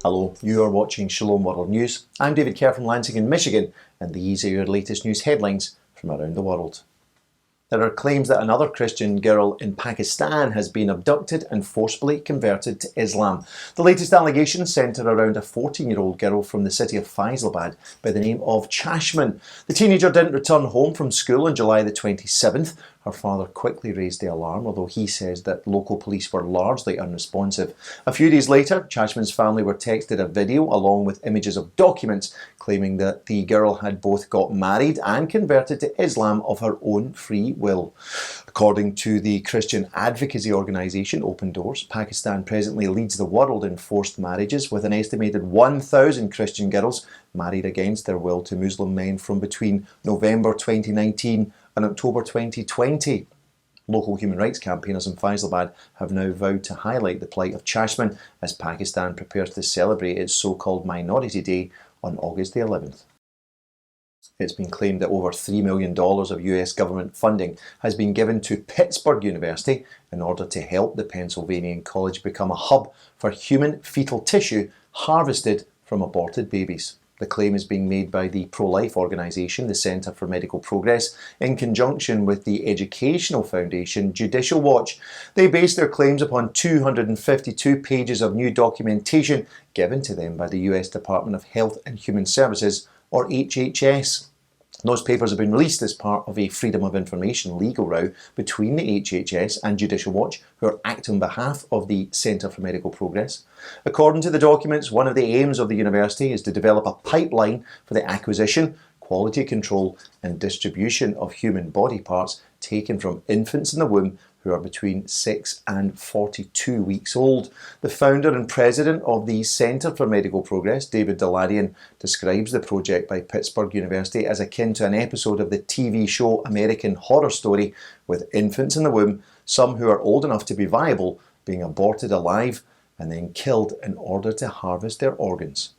Hello, you are watching Shalom World News. I'm David Kerr from Lansing in Michigan, and these are your latest news headlines from around the world. There are claims that another Christian girl in Pakistan has been abducted and forcibly converted to Islam. The latest allegations centre around a 14-year-old girl from the city of Faisalabad by the name of Chashman. The teenager didn't return home from school on July the 27th. Her father quickly raised the alarm, although he says that local police were largely unresponsive. A few days later, Chashman's family were texted a video along with images of documents claiming that the girl had both got married and converted to Islam of her own free will. According to the Christian advocacy organisation Open Doors, Pakistan presently leads the world in forced marriages, with an estimated 1,000 Christian girls married against their will to Muslim men from between November 2019 and October 2020. Local human rights campaigners in Faisalabad have now vowed to highlight the plight of Chashman as Pakistan prepares to celebrate its so-called Minority Day on August the 11th. It's been claimed that over $3 million of US government funding has been given to Pittsburgh University in order to help the Pennsylvanian college become a hub for human fetal tissue harvested from aborted babies. The claim is being made by the pro-life organisation, the Centre for Medical Progress, in conjunction with the educational foundation Judicial Watch. They base their claims upon 252 pages of new documentation given to them by the US Department of Health and Human Services, or HHS. Those papers have been released as part of a freedom of information legal row between the HHS and Judicial Watch, who are acting on behalf of the Centre for Medical Progress. According to the documents, one of the aims of the university is to develop a pipeline for the acquisition, quality control and distribution of human body parts taken from infants in the womb who are between 6 and 42 weeks old. The founder and president of the Centre for Medical Progress, David Daladian, describes the project by Pittsburgh University as akin to an episode of the TV show American Horror Story, with infants in the womb, some who are old enough to be viable, being aborted alive and then killed in order to harvest their organs.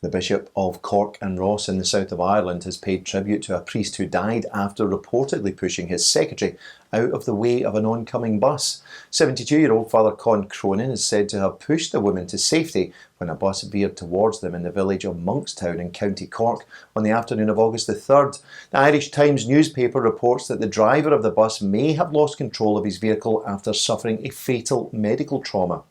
The Bishop of Cork and Ross in the south of Ireland has paid tribute to a priest who died after reportedly pushing his secretary out of the way of an oncoming bus. 72-year-old Father Con Cronin is said to have pushed the woman to safety when a bus veered towards them in the village of Monkstown in County Cork on the afternoon of August the 3rd. The Irish Times newspaper reports that the driver of the bus may have lost control of his vehicle after suffering a fatal medical trauma.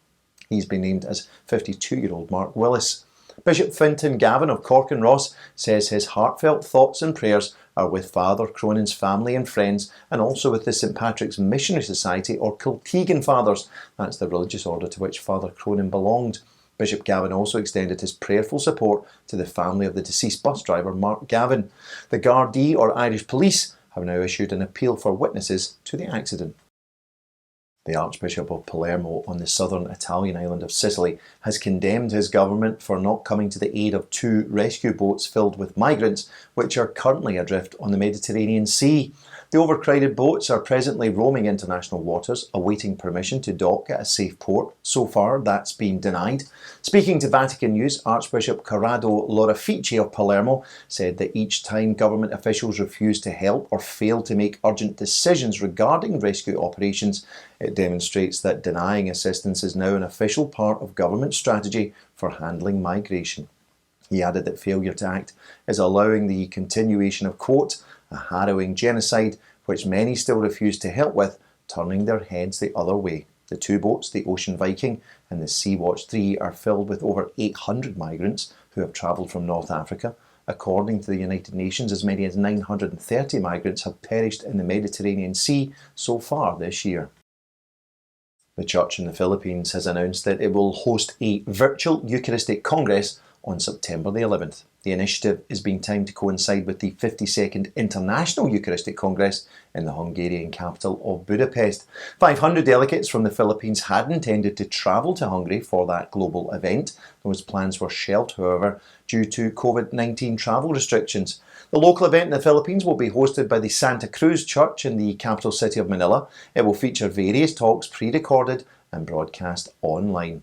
He's been named as 52-year-old Mark Willis. Bishop Fintan Gavin of Cork and Ross says his heartfelt thoughts and prayers are with Father Cronin's family and friends, and also with the St Patrick's Missionary Society, or Kiltegan Fathers. That's the religious order to which Father Cronin belonged. Bishop Gavin also extended his prayerful support to the family of the deceased bus driver Mark Gavin. The Gardaí, or Irish Police, have now issued an appeal for witnesses to the accident. The Archbishop of Palermo on the southern Italian island of Sicily has condemned his government for not coming to the aid of 2 rescue boats filled with migrants which are currently adrift on the Mediterranean Sea. The overcrowded boats are presently roaming international waters, awaiting permission to dock at a safe port. So far, that's been denied. Speaking to Vatican News, Archbishop Corrado Lorefice of Palermo said that each time government officials refuse to help or fail to make urgent decisions regarding rescue operations, it demonstrates that denying assistance is now an official part of government strategy for handling migration. He added that failure to act is allowing the continuation of, quote, a harrowing genocide which many still refuse to help with, turning their heads the other way. The 2 boats, the Ocean Viking and the Sea Watch 3, are filled with over 800 migrants who have travelled from North Africa. According to the United Nations, as many as 930 migrants have perished in the Mediterranean Sea so far this year. The Church in the Philippines has announced that it will host a virtual Eucharistic Congress on September the 11th. The initiative is being timed to coincide with the 52nd International Eucharistic Congress in the Hungarian capital of Budapest. 500 delegates from the Philippines had intended to travel to Hungary for that global event. Those plans were shelved, however, due to COVID-19 travel restrictions. The local event in the Philippines will be hosted by the Santa Cruz Church in the capital city of Manila. It will feature various talks pre-recorded and broadcast online.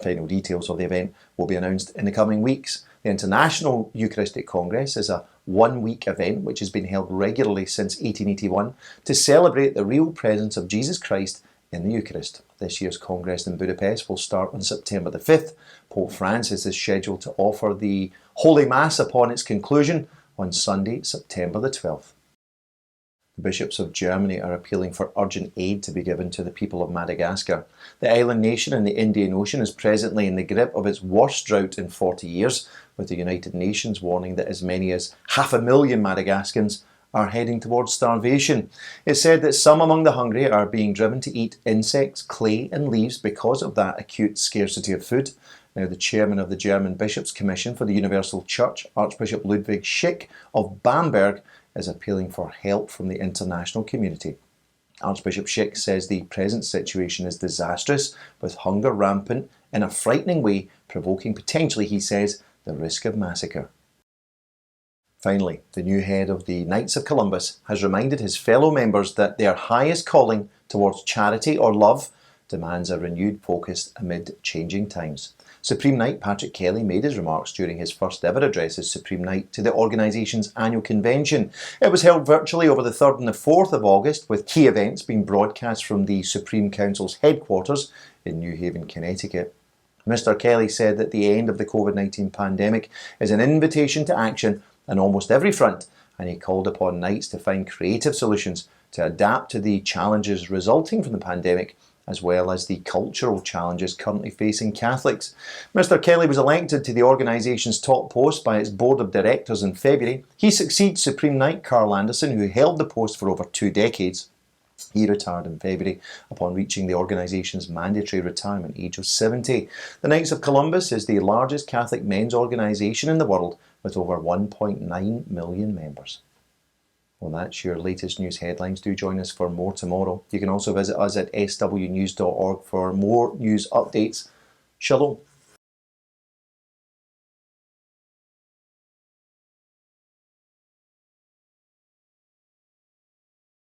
Final details of the event will be announced in the coming weeks. The International Eucharistic Congress is a one-week event which has been held regularly since 1881 to celebrate the real presence of Jesus Christ in the Eucharist. This year's Congress in Budapest will start on September the 5th. Pope Francis is scheduled to offer the Holy Mass upon its conclusion on Sunday, September the 12th. The bishops of Germany are appealing for urgent aid to be given to the people of Madagascar. The island nation in the Indian Ocean is presently in the grip of its worst drought in 40 years, with the United Nations warning that as many as 500,000 Madagascans are heading towards starvation. It's said that some among the hungry are being driven to eat insects, clay and leaves because of that acute scarcity of food. Now, the chairman of the German Bishops' Commission for the Universal Church, Archbishop Ludwig Schick of Bamberg, is appealing for help from the international community. Archbishop Schick says the present situation is disastrous, with hunger rampant in a frightening way, provoking potentially, he says, the risk of massacre. Finally, the new head of the Knights of Columbus has reminded his fellow members that their highest calling towards charity or love demands a renewed focus amid changing times. Supreme Knight Patrick Kelly made his remarks during his first ever address as Supreme Knight to the organisation's annual convention. It was held virtually over the 3rd and the 4th of August, with key events being broadcast from the Supreme Council's headquarters in New Haven, Connecticut. Mr. Kelly said that the end of the COVID-19 pandemic is an invitation to action on almost every front, and he called upon Knights to find creative solutions to adapt to the challenges resulting from the pandemic, as well as the cultural challenges currently facing Catholics. Mr. Kelly was elected to the organisation's top post by its board of directors in February. He succeeds Supreme Knight Carl Anderson, who held the post for over 2 decades. He retired in February upon reaching the organisation's mandatory retirement age of 70. The Knights of Columbus is the largest Catholic men's organisation in the world, with over 1.9 million members. Well, that's your latest news headlines. Do join us for more tomorrow. You can also visit us at swnews.org for more news updates. Shalom.